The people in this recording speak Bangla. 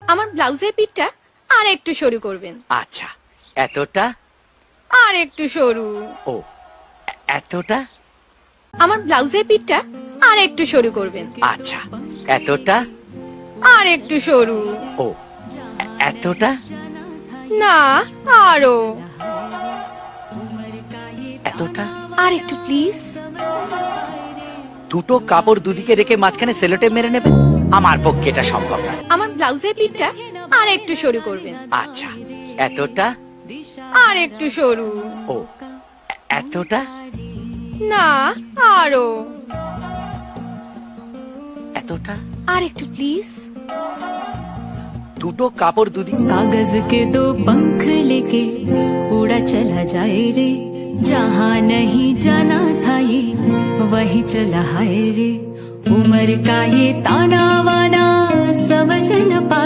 আমার ব্লাউজের পিঠটা আর একটু সরু করবেন। আচ্ছা, এতটা? আর একটু সরু। ও, এতটা? আমার ব্লাউজের পিঠটা আর একটু সরু করবেন। আচ্ছা, এতটা? আর একটু সরু। ও, এতটা? না, আরো। এতটা? আর একটু প্লিজ। দুটো কাপড় দুদিকে রেখে মাঝখানে সেলোটেপ মেরে নেবেন? আমার পক্ষে এটা সম্ভব না। আমার ব্লাউজের পিঠটা আর একটু সরু করবেন। আচ্ছা, এতটা? আর একটু সরু। ও, এতটা? না, আরো। এতটা? আর একটু প্লিজ। দুটো কাপড় দুদিকে। कागज के दो पंख लेके उड़ा चला जाए रे, जहाँ नहीं जाना था ये वही चला है रे। उम्र का ये ताना वाना समझ न पाए।